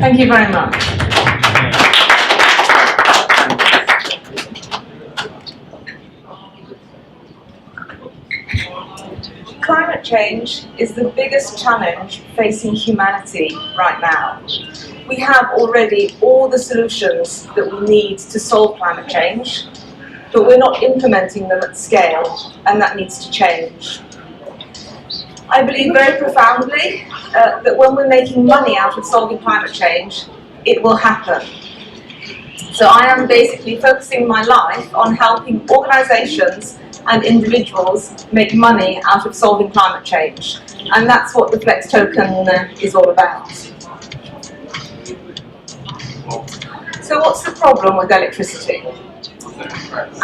Thank you very much. Climate change is the biggest challenge facing humanity right now. We have already all the solutions that we need to solve climate change, but we're not implementing them at scale, and that needs to change. I believe very profoundly that when we're making money out of solving climate change, it will happen. So I am basically focusing my life on helping organisations and individuals make money out of solving climate change. And that's what the Flex token is all about. So what's the problem with electricity?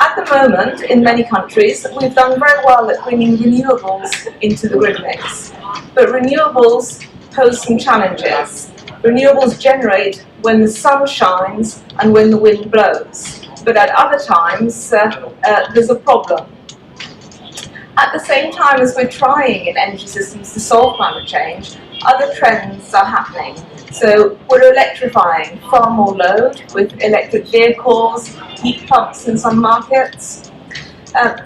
At the moment, in many countries, we've done very well at bringing renewables into the grid mix. But renewables pose some challenges. Renewables generate when the sun shines and when the wind blows. But at other times, there's a problem. At the same time as we're trying in energy systems to solve climate change, other trends are happening. So we're electrifying far more load with electric vehicles, heat pumps in some markets.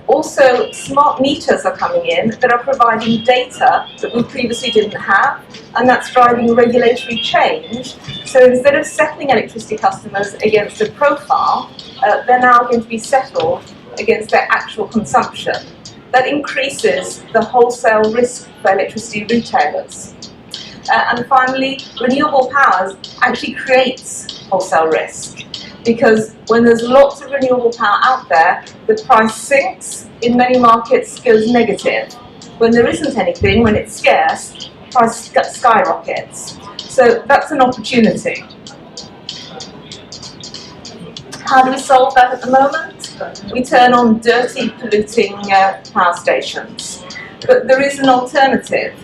Also, smart meters are coming in that are providing data that we previously didn't have, and that's driving regulatory change. So instead of settling electricity customers against a profile, they're now going to be settled against their actual consumption. That increases the wholesale risk for electricity retailers. And finally, renewable powers actually creates wholesale risk, because when there's lots of renewable power out there, the price sinks, in many markets goes negative. When there isn't anything, when it's scarce, price skyrockets. So that's an opportunity. How do we solve that at the moment? We turn on dirty, polluting power stations. But there is an alternative.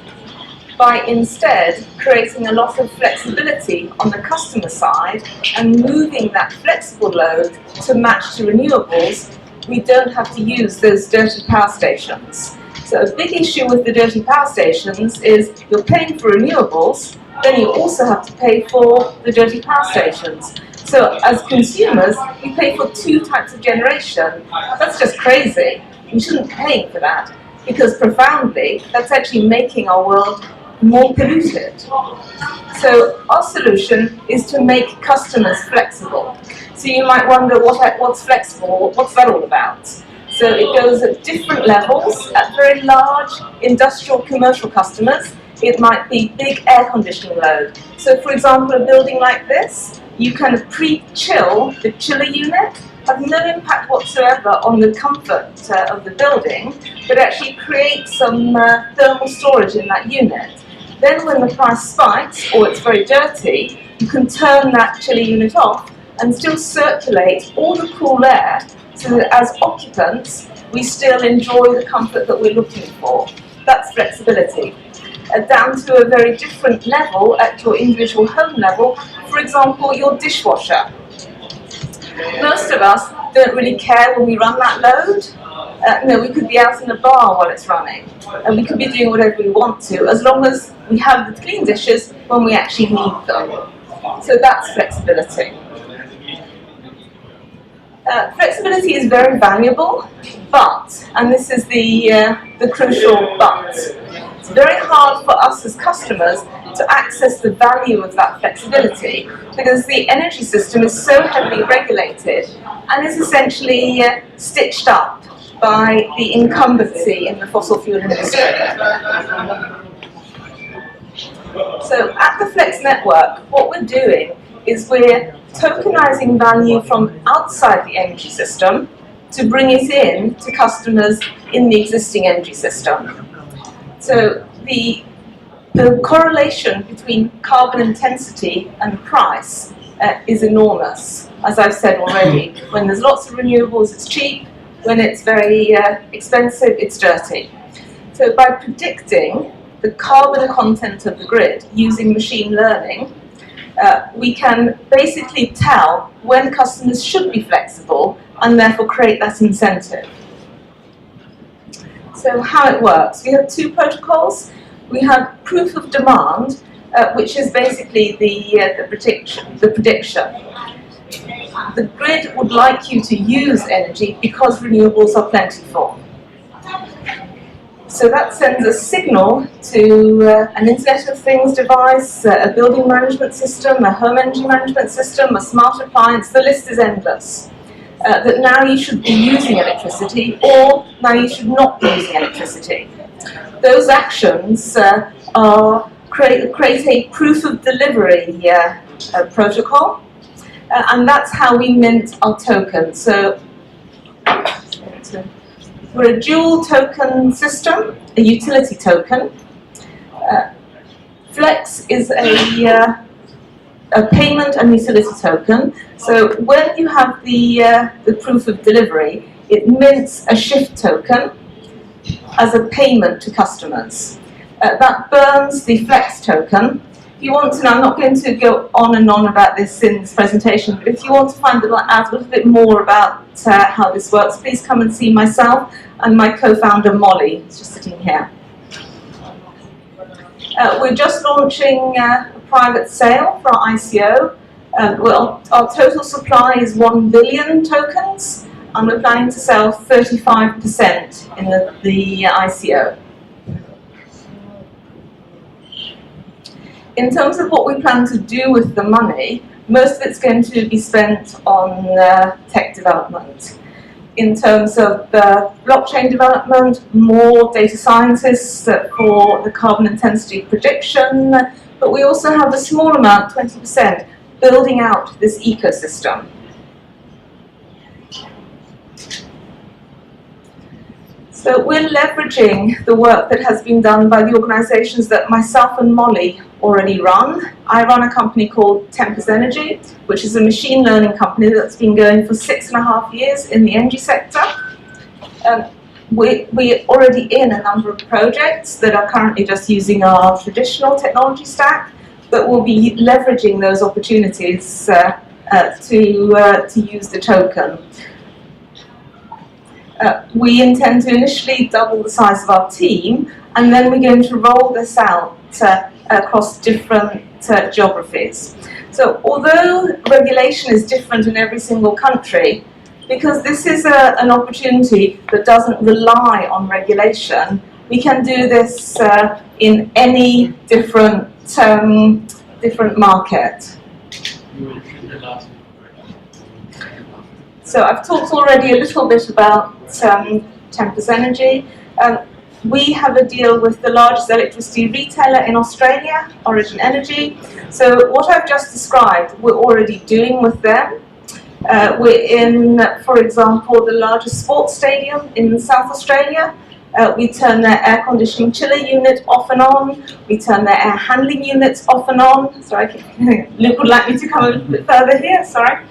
By instead creating a lot of flexibility on the customer side and moving that flexible load to match to renewables, we don't have to use those dirty power stations. So a big issue with the dirty power stations is you're paying for renewables, then you also have to pay for the dirty power stations. So as consumers, we pay for two types of generation. That's just crazy. We shouldn't be paying for that, because profoundly, that's actually making our world more polluted. So our solution is to make customers flexible. So you might wonder, what's flexible? What's that all about? So it goes at different levels. At very large industrial commercial customers, it might be big air conditioning load. So for example, a building like this, you kind of pre-chill the chiller unit, have no impact whatsoever on the comfort of the building, but actually create some thermal storage in that unit. Then when the price spikes, or it's very dirty, you can turn that chiller unit off and still circulate all the cool air, so that as occupants, we still enjoy the comfort that we're looking for. That's flexibility. Down to a very different level, at your individual home level, for example, your dishwasher. Most of us don't really care when we run that load. We could be out in a bar while it's running, and we could be doing whatever we want to, as long as we have the clean dishes when we actually need them. So that's flexibility. Flexibility is very valuable, but, and this is the crucial but, it's very hard for us as customers to access the value of that flexibility, because the energy system is so heavily regulated and is essentially stitched up by the incumbency in the fossil fuel industry. So at the Flex network, what we're doing is we're tokenizing value from outside the energy system to bring it in to customers in the existing energy system. So the correlation between carbon intensity and price is enormous. As I've said already, when there's lots of renewables, it's cheap. When it's very expensive, it's dirty. So by predicting the carbon content of the grid using machine learning, we can basically tell when customers should be flexible and therefore create that incentive. So how it works, we have two protocols. We have proof of demand, which is basically the prediction. The grid would like you to use energy because renewables are plentiful. So that sends a signal to an Internet of Things device, a building management system, a home energy management system, a smart appliance. The list is endless. That now you should be using electricity, or now you should not be using electricity. Those actions create a proof of delivery protocol, and that's how we mint our token. So we're a dual token system, a utility token. Flex is a payment and utility token. So when you have the proof of delivery, it mints a shift token as a payment to customers. That burns the Flex token. If you want to know, I'm not going to go on and on about this in this presentation, but if you want to find out a little bit more about how this works, please come and see myself and my co-founder Molly, who's just sitting here. We're just launching a private sale for our ICO. Well, our total supply is 1 billion tokens, and we're planning to sell 35% in the ICO. In terms of what we plan to do with the money, most of it's going to be spent on tech development. In terms of blockchain development, more data scientists for the carbon intensity prediction, but we also have a small amount, 20%, building out this ecosystem. So we're leveraging the work that has been done by the organizations that myself and Molly already run. I run a company called Tempus, which is a machine learning company that's been going for 6.5 years in the energy sector. We're already in a number of projects that are currently just using our traditional technology stack, but we'll be leveraging those opportunities to use the token. We intend to initially double the size of our team, and then we're going to roll this out across different geographies. So although regulation is different in every single country, because this is an opportunity that doesn't rely on regulation, we can do this in any different market. So I've talked already a little bit about Tempus Energy. We have a deal with the largest electricity retailer in Australia, Origin Energy. So what I've just described, we're already doing with them. We're in, for example, the largest sports stadium in South Australia. We turn their air conditioning chiller unit off and on. We turn their air handling units off and on. Sorry, Luke would like me to come a little bit further here, sorry.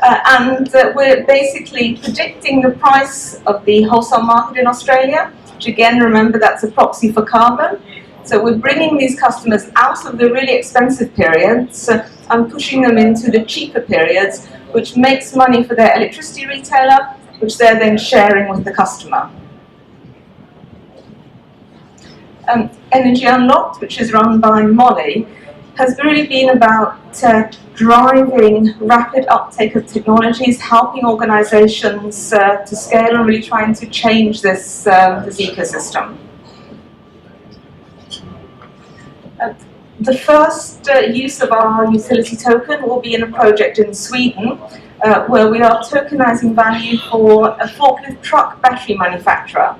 And we're basically predicting the price of the wholesale market in Australia, which again, remember, that's a proxy for carbon. So we're bringing these customers out of the really expensive periods and pushing them into the cheaper periods, which makes money for their electricity retailer, which they're then sharing with the customer. Energy Unlocked, which is run by Molly, has really been about driving rapid uptake of technologies, helping organizations to scale and really trying to change this ecosystem. The first use of our utility token will be in a project in Sweden, where we are tokenizing value for a forklift truck battery manufacturer.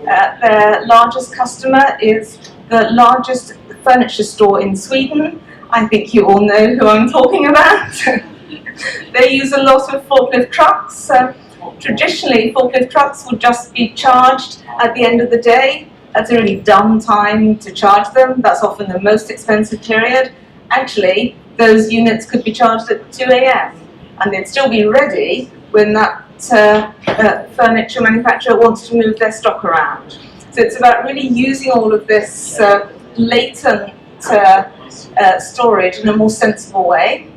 Their largest customer is the largest furniture store in Sweden. I think you all know who I'm talking about. They use a lot of forklift trucks. Traditionally, forklift trucks would just be charged at the end of the day. That's a really dumb time to charge them. That's often the most expensive period. Actually, those units could be charged at 2 a.m. and they'd still be ready when that furniture manufacturer wants to move their stock around. So it's about really using all of this latent storage in a more sensible way.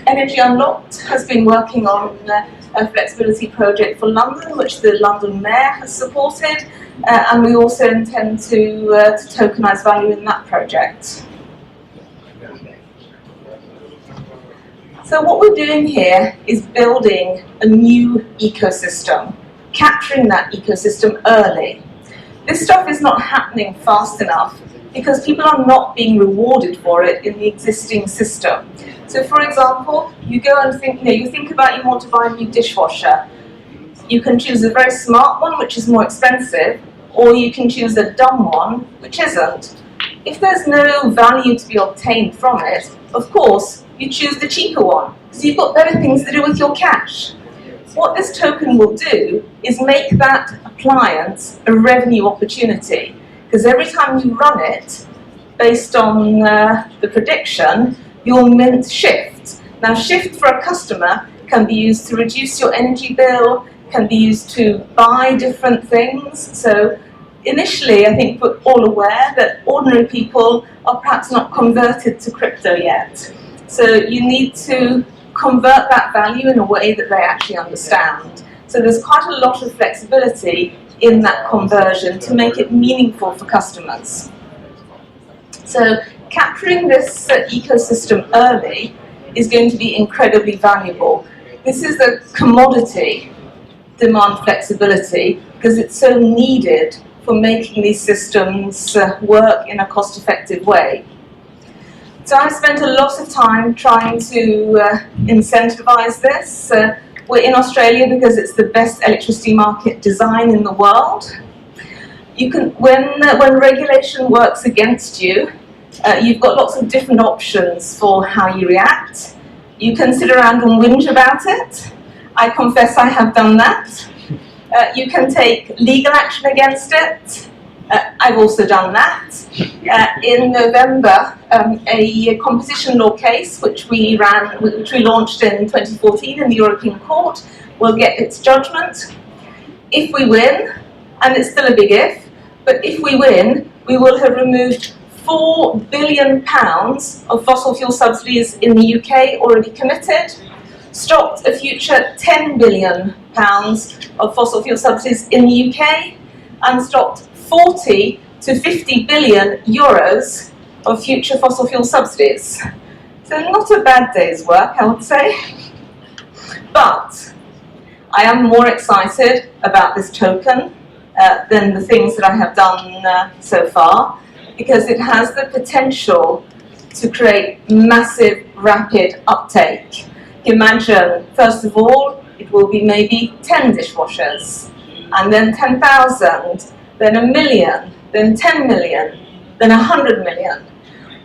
Energy Unlocked has been working on a flexibility project for London, which the London Mayor has supported, and we also intend to tokenise value in that project. So what we're doing here is building a new ecosystem, capturing that ecosystem early. This stuff is not happening fast enough because people are not being rewarded for it in the existing system. So for example, you go and think, you think about you want to buy a new dishwasher. You can choose a very smart one, which is more expensive, or you can choose a dumb one, which isn't. If there's no value to be obtained from it, of course, you choose the cheaper one, because you've got better things to do with your cash. What this token will do is make that appliance a revenue opportunity, because every time you run it, based on the prediction, your mint shifts. Now, shift for a customer can be used to reduce your energy bill, can be used to buy different things. So initially, I think we're all aware that ordinary people are perhaps not converted to crypto yet. So you need to convert that value in a way that they actually understand. So there's quite a lot of flexibility in that conversion to make it meaningful for customers. So capturing this ecosystem early is going to be incredibly valuable. This is a commodity, demand flexibility, because it's so needed for making these systems work in a cost-effective way. So I've spent a lot of time trying to incentivize this. We're in Australia because it's the best electricity market design in the world. You can, when regulation works against you, you've got lots of different options for how you react. You can sit around and whinge about it. I confess I have done that. You can take legal action against it. I've also done that. In November, a composition law case, which we launched in 2014 in the European Court, will get its judgment. If we win, and it's still a big if, but if we win, we will have removed £4 billion of fossil fuel subsidies in the UK already committed, stopped a future £10 billion of fossil fuel subsidies in the UK, and stopped 40 to 50 billion euros of future fossil fuel subsidies. So not a bad day's work, I would say. But I am more excited about this token than the things that I have done so far, because it has the potential to create massive, rapid uptake. Imagine, first of all, it will be maybe 10 dishwashers, and then 10,000, then 1 million, then 10 million, then 100 million.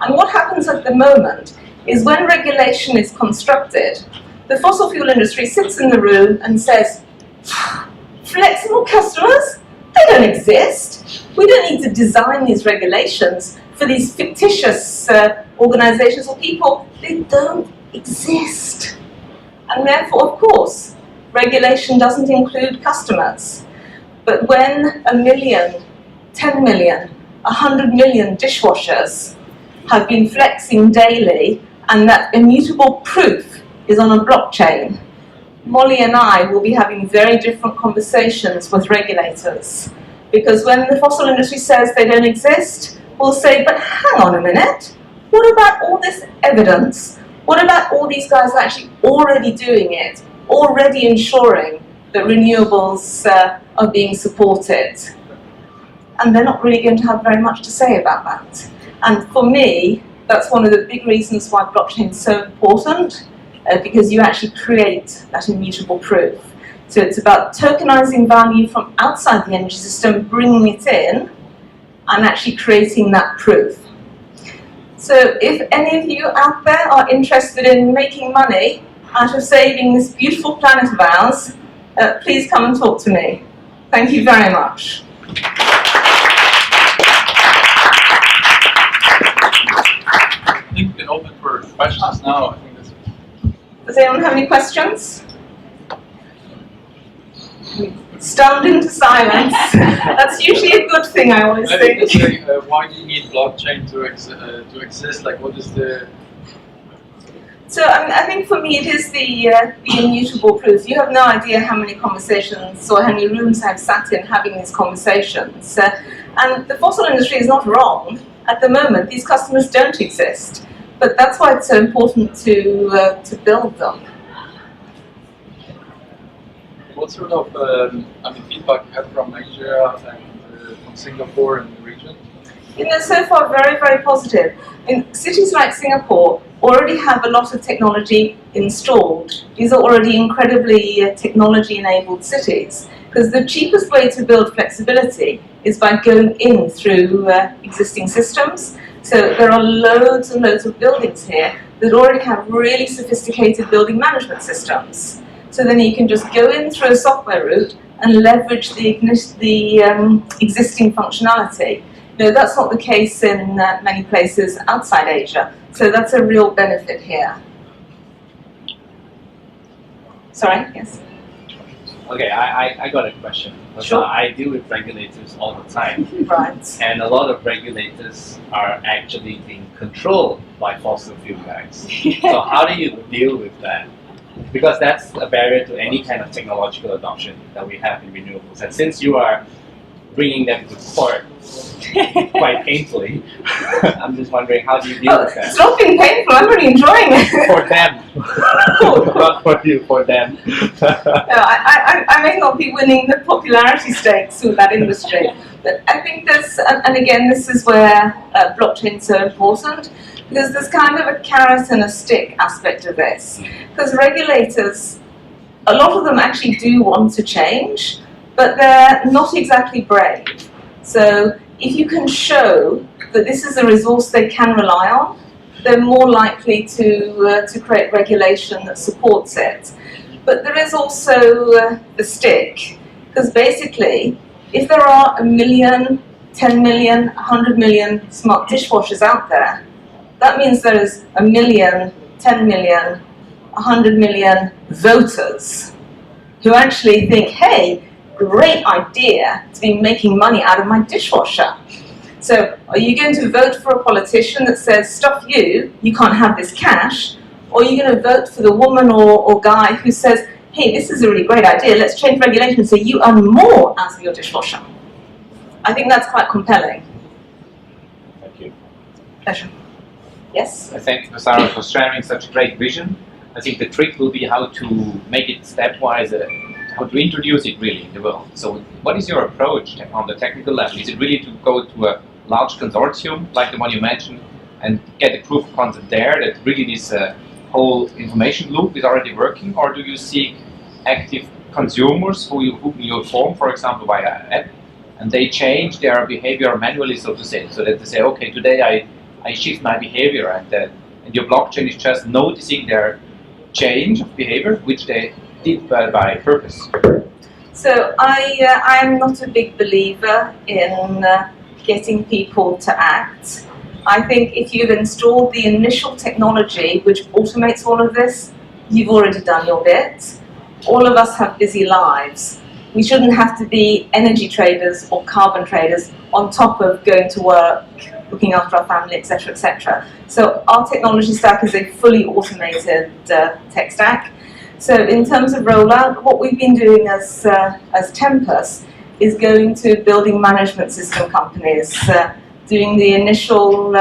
And what happens at the moment is when regulation is constructed, the fossil fuel industry sits in the room and says, flexible customers? They don't exist. We don't need to design these regulations for these fictitious organizations or people. They don't exist. And therefore, of course, regulation doesn't include customers. But when 1 million, 10 million, 100 million dishwashers have been flexing daily, and that immutable proof is on a blockchain, Molly and I will be having very different conversations with regulators. Because when the fossil industry says they don't exist, we'll say, but hang on a minute, what about all this evidence? What about all these guys actually already doing it, already ensuring that renewables are being supported? And they're not really going to have very much to say about that. And for me, that's one of the big reasons why blockchain is so important, because you actually create that immutable proof. So it's about tokenizing value from outside the energy system, bringing it in, and actually creating that proof. So if any of you out there are interested in making money out of saving this beautiful planet of ours, please come and talk to me. Thank you very much. I think we can open for questions now. I think that's... Does anyone have any questions? Stunned into silence. That's usually a good thing, I always think. Why do you need blockchain to exist? Like, what is the... So I think for me it is the immutable proof. You have no idea how many conversations or how many rooms I've sat in having these conversations. And the fossil industry is not wrong. At the moment, these customers don't exist. But that's why it's so important to build them. What sort of feedback you have from Asia and from Singapore and the region? So far very, very positive. Cities like Singapore already have a lot of technology installed. These are already incredibly technology-enabled cities, because the cheapest way to build flexibility is by going in through existing systems. So there are loads and loads of buildings here that already have really sophisticated building management systems. So then you can just go in through a software route and leverage the existing functionality. That's not the case in many places outside Asia. So that's a real benefit here. Sorry, yes? Okay, I got a question. Sure. I deal with regulators all the time. Right. And a lot of regulators are actually being controlled by fossil fuel guys. So how do you deal with that? Because that's a barrier to any kind of technological adoption that we have in renewables. And since you are bringing them to court quite painfully, I'm just wondering, how do you deal with that? It's not been painful, I'm really enjoying it. For them. Not for you, for them. I may not be winning the popularity stakes with that industry, but I think there's, and again, this is where blockchain is so important, because there's kind of a carrot and a stick aspect of this. Because regulators, a lot of them actually do want to change, but they're not exactly brave. So if you can show that this is a resource they can rely on, they're more likely to create regulation that supports it. But there is also the stick, because basically, if there are 1 million, 10 million, 100 million smart dishwashers out there, that means there is 1 million, 10 million, 100 million voters who actually think, hey, great idea to be making money out of my dishwasher. So are you going to vote for a politician that says, stuff you can't have this cash? Or are you going to vote for the woman or guy who says, hey, this is a really great idea, let's change regulations so you earn more out of your dishwasher? I think that's quite compelling. Thank you. Pleasure. Yes? Thank you, Sara, for sharing such a great vision. I think the trick will be how to make it stepwise, how to introduce it really in the world. So what is your approach on the technical level? Is it really to go to a large consortium, like the one you mentioned, and get a proof of concept there that really this whole information loop is already working? Or do you seek active consumers who you form, for example, via an app, and they change their behavior manually, so to say, so that they say, okay, today I shift my behavior, and your blockchain is just noticing their change of behavior, which they did by purpose. So I'm not a big believer in getting people to act. I think if you've installed the initial technology which automates all of this, you've already done your bit. All of us have busy lives. We shouldn't have to be energy traders or carbon traders on top of going to work, looking after our family, etc., etc. So our technology stack is a fully automated tech stack. So in terms of rollout, what we've been doing as Tempus is going to building management system companies, doing the initial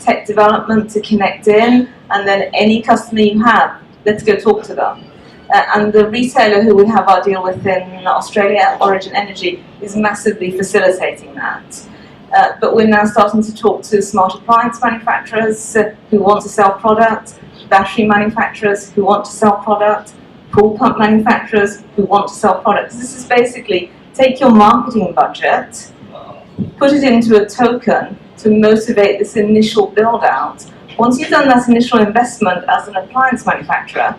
tech development to connect in, and then any customer you have, let's go talk to them. And the retailer who we have our deal with in Australia, Origin Energy, is massively facilitating that. But we're now starting to talk to smart appliance manufacturers who want to sell product, battery manufacturers who want to sell product, pool pump manufacturers who want to sell products. This is basically take your marketing budget, put it into a token to motivate this initial build out. Once you've done that initial investment as an appliance manufacturer,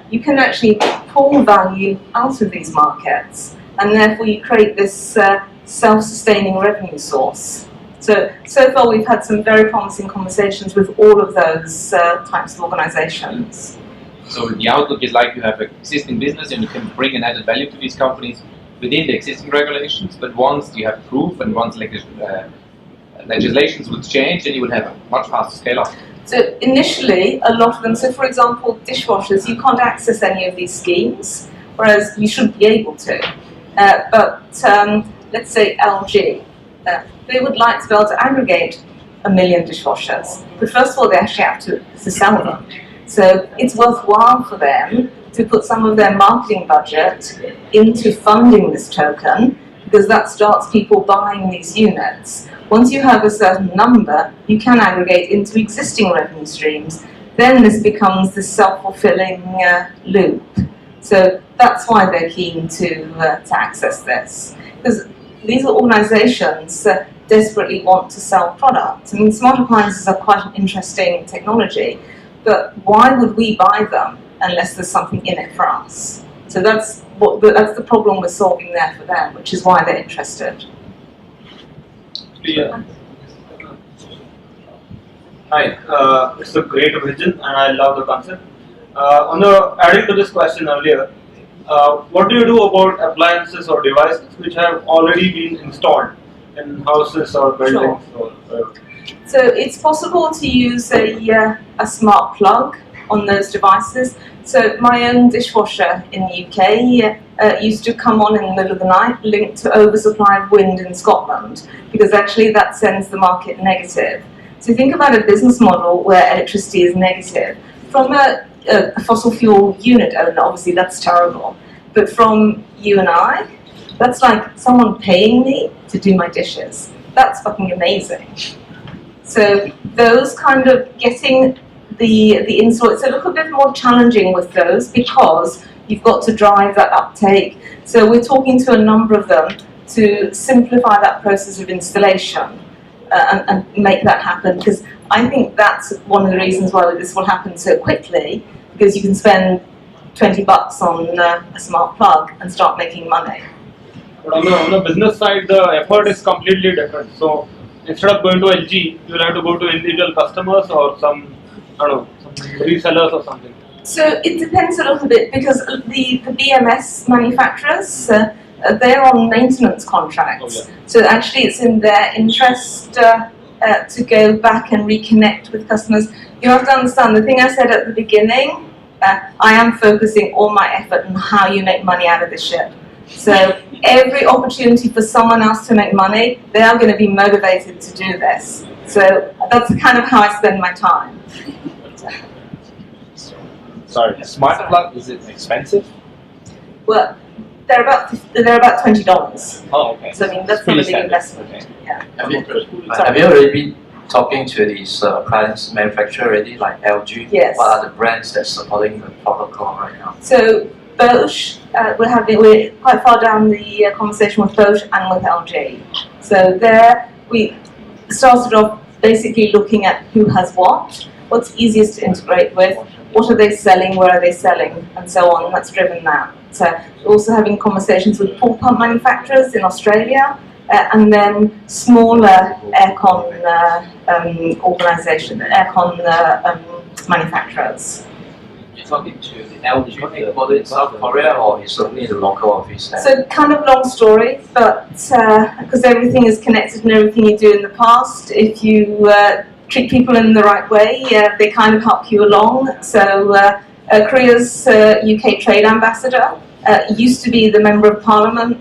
you can actually pull value out of these markets, and therefore you create this self-sustaining revenue source. So far we've had some very promising conversations with all of those types of organizations. So the outlook is like you have an existing business and you can bring an added value to these companies within the existing regulations, but once you have proof and once legislations would change, then you would have a much faster scale up. So initially, a lot of them, so for example, dishwashers, you can't access any of these schemes, whereas you should be able to. But let's say LG, they would like to be able to aggregate 1 million dishwashers. But first of all, they actually have to sell them. So it's worthwhile for them to put some of their marketing budget into funding this token, because that starts people buying these units. Once you have a certain number, you can aggregate into existing revenue streams. Then this becomes this self-fulfilling loop. So that's why they're keen to access this. Because these organizations desperately want to sell products. I mean, smart appliances are quite an interesting technology, but why would we buy them unless there's something in it for us? So that's the problem we're solving there for them, which is why they're interested. Yeah. Hi, it's a great vision and I love the concept. Adding to this question earlier, what do you do about appliances or devices which have already been installed in houses or buildings? Sure. So it's possible to use a smart plug on those devices. So my own dishwasher in the UK used to come on in the middle of the night linked to oversupply of wind in Scotland, because actually that sends the market negative. So think about a business model where electricity is negative. From a fossil fuel unit owner, obviously that's terrible. But from you and I, that's like someone paying me to do my dishes. That's fucking amazing. So those kind of getting the install, it's a little bit more challenging with those because you've got to drive that uptake. So we're talking to a number of them to simplify that process of installation and make that happen, because I think that's one of the reasons why this will happen so quickly, because you can spend $20 on a smart plug and start making money. But on the business side, the effort is completely different. So instead of going to LG, you'll have to go to individual customers or some resellers or something. So it depends a little bit, because the BMS manufacturers, they're on maintenance contracts. Oh, yeah. So actually it's in their interest to go back and reconnect with customers. You have to understand, the thing I said at the beginning, I am focusing all my effort on how you make money out of this shit. So every opportunity for someone else to make money, they are going to be motivated to do this. So that's kind of how I spend my time. Sorry, smart plug, is it expensive? Well, they're about $20. Oh, okay. So I mean that's not a big investment. Okay. Yeah. Have you already been talking to these appliance manufacturers already, like LG? Yes. What are the brands that's supporting the protocol right now? So Bosch, we're quite far down the conversation with Bosch and with LG. So there we started off basically looking at who has what's easiest to integrate with, what are they selling, where are they selling, and so on. And that's driven that. So we're also having conversations with pool pump manufacturers in Australia, and then smaller aircon manufacturers. You're talking to the LG headquartered in South Korea, or is only the local office? So kind of long story, but because everything is connected and everything you do in the past, if you treat people in the right way, they kind of help you along. So Korea's UK trade ambassador used to be the member of parliament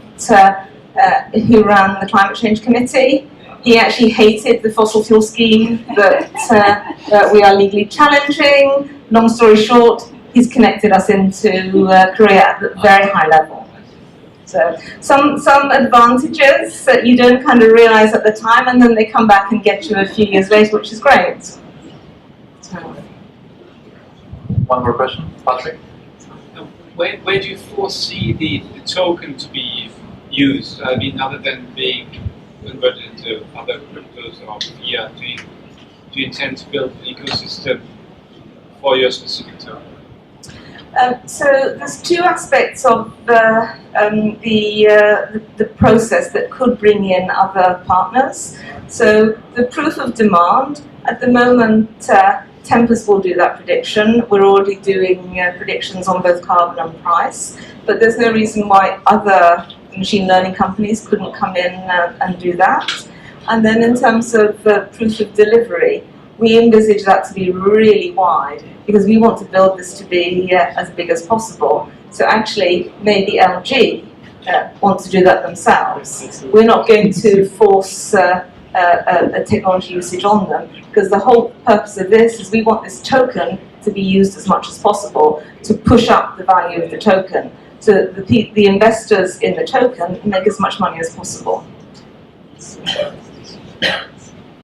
who ran the climate change committee. He actually hated the fossil fuel scheme that we are legally challenging. Long story short, he's connected us into Korea at a very high level. So some advantages that you don't kind of realize at the time, and then they come back and get you a few years later, which is great. So. One more question, Patrick? Where do you foresee the token to be used? I mean, other than being converted into other cryptos or fiat, do you intend to build an ecosystem for your specific token? So there's two aspects of the process that could bring in other partners. So the proof of demand, at the moment, Tempus will do that prediction. We're already doing predictions on both carbon and price, but there's no reason why other machine learning companies couldn't come in and do that. And then in terms of proof of delivery, we envisage that to be really wide because we want to build this to be as big as possible. So actually, maybe LG want to do that themselves. We're not going to force a technology usage on them because the whole purpose of this is we want this token to be used as much as possible to push up the value of the token. So the investors in the token make as much money as possible.